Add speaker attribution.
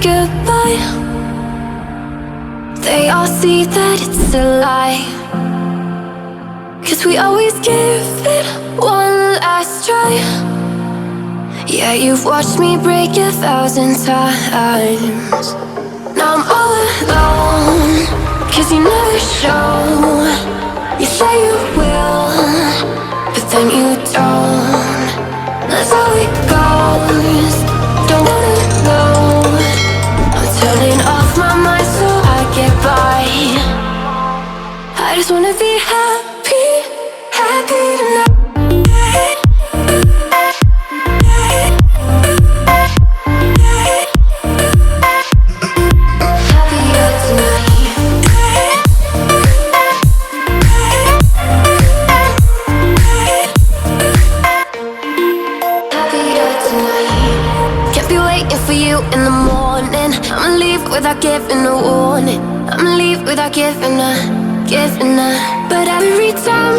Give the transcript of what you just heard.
Speaker 1: goodbye. They all see that it's a lie, 'cause we always give it one last try. Yeah, you've watched me break 1,000 times. Now I'm all alone, 'cause you never show. You say you will, but then you don't. That's how it goes. Don't wanna know. I'm turning off my mind so I get by. I just wanna be happy, happy tonight. For you in the morning, I'ma leave without giving a warning. I'ma leave without giving a. But every time